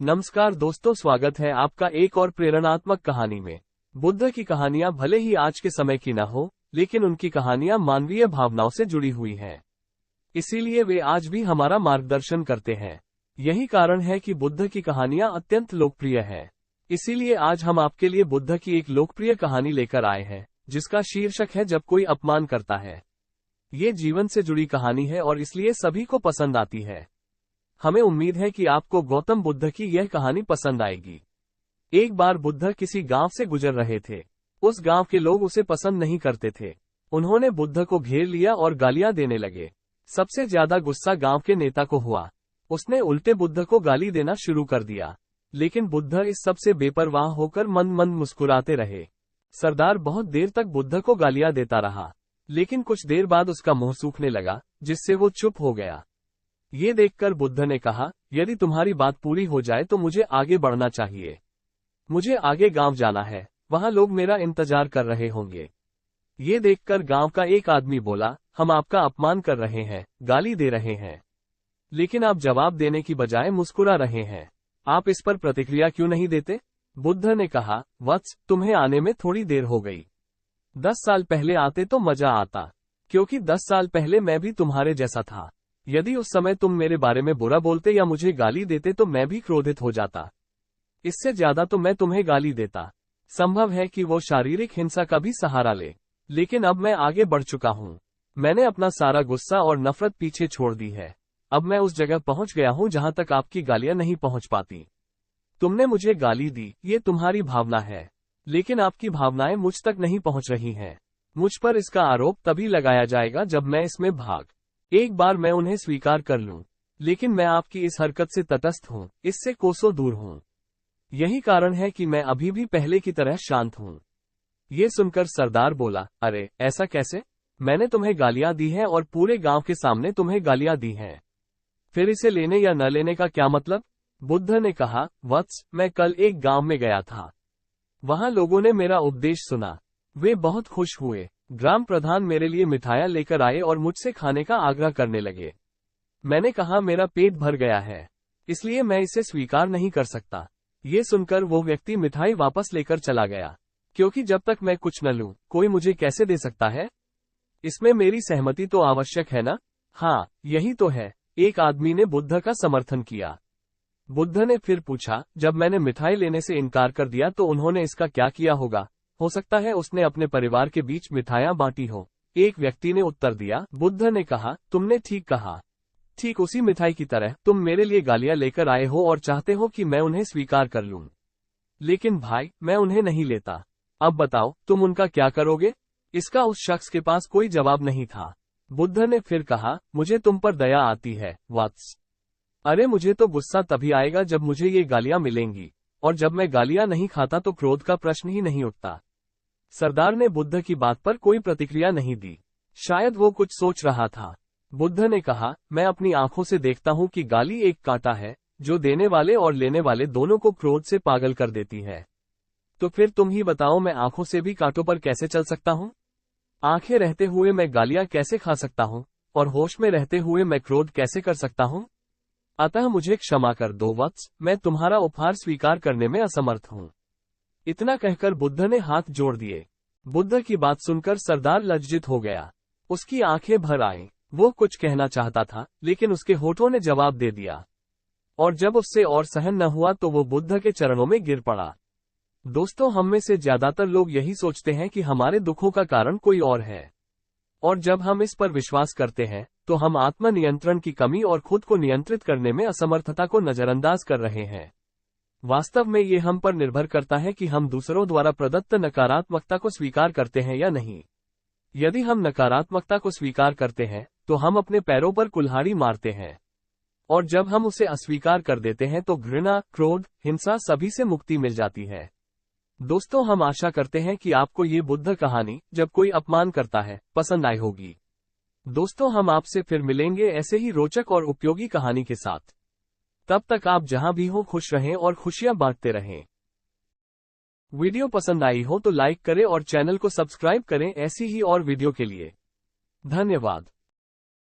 नमस्कार दोस्तों, स्वागत है आपका एक और प्रेरणात्मक कहानी में। बुद्ध की कहानियां भले ही आज के समय की न हो, लेकिन उनकी कहानियां मानवीय भावनाओं से जुड़ी हुई हैं। इसीलिए वे आज भी हमारा मार्गदर्शन करते हैं। यही कारण है कि बुद्ध की कहानियां अत्यंत लोकप्रिय हैं। इसीलिए आज हम आपके लिए बुद्ध की एक लोकप्रिय कहानी लेकर आए हैं, जिसका शीर्षक है जब कोई अपमान करता है। ये जीवन से जुड़ी कहानी है और इसलिए सभी को पसंद आती है। हमें उम्मीद है कि आपको गौतम बुद्ध की यह कहानी पसंद आएगी। एक बार बुद्ध किसी गांव से गुजर रहे थे। उस गांव के लोग उसे पसंद नहीं करते थे। उन्होंने बुद्ध को घेर लिया और गालियां देने लगे। सबसे ज्यादा गुस्सा गांव के नेता को हुआ। उसने उल्टे बुद्ध को गाली देना शुरू कर दिया, लेकिन बुद्ध इस सब से बेपरवाह होकर मंद मंद मुस्कुराते रहे। सरदार बहुत देर तक बुद्ध को गालियां देता रहा, लेकिन कुछ देर बाद उसका मुंह सूखने लगा, जिससे वो चुप हो गया। ये देखकर बुद्ध ने कहा, यदि तुम्हारी बात पूरी हो जाए तो मुझे आगे बढ़ना चाहिए। मुझे आगे गांव जाना है, वहां लोग मेरा इंतजार कर रहे होंगे। ये देखकर गांव का एक आदमी बोला, हम आपका अपमान कर रहे हैं, गाली दे रहे हैं, लेकिन आप जवाब देने की बजाय मुस्कुरा रहे हैं। आप इस पर प्रतिक्रिया क्यों नहीं देते? बुद्ध ने कहा, वत्स, तुम्हें आने में थोड़ी देर हो गई। 10 साल पहले आते तो मजा आता, क्योंकि 10 साल पहले मैं भी तुम्हारे जैसा था। यदि उस समय तुम मेरे बारे में बुरा बोलते या मुझे गाली देते तो मैं भी क्रोधित हो जाता। इससे ज्यादा तो मैं तुम्हें गाली देता। संभव है कि वो शारीरिक हिंसा का भी सहारा ले, लेकिन अब मैं आगे बढ़ चुका हूँ। मैंने अपना सारा गुस्सा और नफरत पीछे छोड़ दी है। अब मैं उस जगह पहुंच गया हूँ जहां तक आपकी गालियां नहीं पहुंच पाती। तुमने मुझे गाली दी, ये तुम्हारी भावना है, लेकिन आपकी भावनाएं मुझ तक नहीं पहुंच रही हैं। मुझ पर इसका आरोप तभी लगाया जाएगा जब मैं इसमें भाग एक बार मैं उन्हें स्वीकार कर लूं, लेकिन मैं आपकी इस हरकत से तटस्थ हूं, इससे कोसों दूर हूं। यही कारण है कि मैं अभी भी पहले की तरह शांत हूं। ये सुनकर सरदार बोला, अरे ऐसा कैसे? मैंने तुम्हें गालियां दी हैं और पूरे गांव के सामने तुम्हें गालियां दी हैं। फिर इसे लेने या न लेने का क्या मतलब? बुद्ध ने कहा, वत्स, मैं कल एक गांव में गया था। वहां लोगों ने मेरा उपदेश सुना। वे बहुत खुश हुए। ग्राम प्रधान मेरे लिए मिठाइयां लेकर आए और मुझसे खाने का आग्रह करने लगे। मैंने कहा, मेरा पेट भर गया है, इसलिए मैं इसे स्वीकार नहीं कर सकता। ये सुनकर वो व्यक्ति मिठाई वापस लेकर चला गया, क्योंकि जब तक मैं कुछ न लूं, कोई मुझे कैसे दे सकता है? इसमें मेरी सहमति तो आवश्यक है ना? हाँ, यही तो है। एक आदमी ने बुद्ध का समर्थन किया। बुद्ध ने फिर पूछा, जब मैंने मिठाई लेने से इनकार कर दिया तो उन्होंने इसका क्या किया होगा? हो सकता है उसने अपने परिवार के बीच मिठाइयां बांटी हो। एक व्यक्ति ने उत्तर दिया। बुद्ध ने कहा, तुमने ठीक कहा। ठीक उसी मिठाई की तरह तुम मेरे लिए गालियां लेकर आए हो और चाहते हो कि मैं उन्हें स्वीकार कर लूं। लेकिन भाई, मैं उन्हें नहीं लेता। अब बताओ, तुम उनका क्या करोगे? इसका उस शख्स के पास कोई जवाब नहीं था। बुद्ध ने फिर कहा, मुझे तुम पर दया आती है, वत्स। अरे मुझे तो गुस्सा तभी आएगा जब मुझे ये गालियां मिलेंगी, और जब मैं गालियां नहीं खाता तो क्रोध का प्रश्न ही नहीं उठता। सरदार ने बुद्ध की बात पर कोई प्रतिक्रिया नहीं दी। शायद वो कुछ सोच रहा था। बुद्ध ने कहा, मैं अपनी आंखों से देखता हूं कि गाली एक कांटा है, जो देने वाले और लेने वाले दोनों को क्रोध से पागल कर देती है। तो फिर तुम ही बताओ, मैं आंखों से भी कांटों पर कैसे चल सकता हूं? आंखें रहते हुए मैं गालियां कैसे खा सकता हूं, और होश में रहते हुए मैं क्रोध कैसे कर सकता हूं? अतः मुझे क्षमा कर दो वत्स, मैं तुम्हारा उपहार स्वीकार करने में असमर्थ हूं। इतना कहकर बुद्ध ने हाथ जोड़ दिए। बुद्ध की बात सुनकर सरदार लज्जित हो गया। उसकी आंखें भर आईं। वो कुछ कहना चाहता था, लेकिन उसके होठों ने जवाब दे दिया। और जब उससे और सहन न हुआ तो वो बुद्ध के चरणों में गिर पड़ा। दोस्तों, हम में से ज्यादातर लोग यही सोचते हैं कि हमारे दुखों का कारण कोई और है, और जब हम इस पर विश्वास करते हैं तो हम आत्मनियंत्रण की कमी और खुद को नियंत्रित करने में असमर्थता को नजरअंदाज कर रहे हैं। वास्तव में ये हम पर निर्भर करता है कि हम दूसरों द्वारा प्रदत्त नकारात्मकता को स्वीकार करते हैं या नहीं। यदि हम नकारात्मकता को स्वीकार करते हैं तो हम अपने पैरों पर कुल्हाड़ी मारते हैं, और जब हम उसे अस्वीकार कर देते हैं तो घृणा, क्रोध, हिंसा सभी से मुक्ति मिल जाती है। दोस्तों, हम आशा करते हैं कि आपको ये बुद्ध कहानी, जब कोई अपमान करता है, पसंद आई होगी। दोस्तों, हम आपसे फिर मिलेंगे ऐसे ही रोचक और उपयोगी कहानी के साथ। तब तक आप जहां भी हो खुश रहें और खुशियां बांटते रहें। वीडियो पसंद आई हो तो लाइक करें और चैनल को सब्सक्राइब करें ऐसी ही और वीडियो के लिए। धन्यवाद।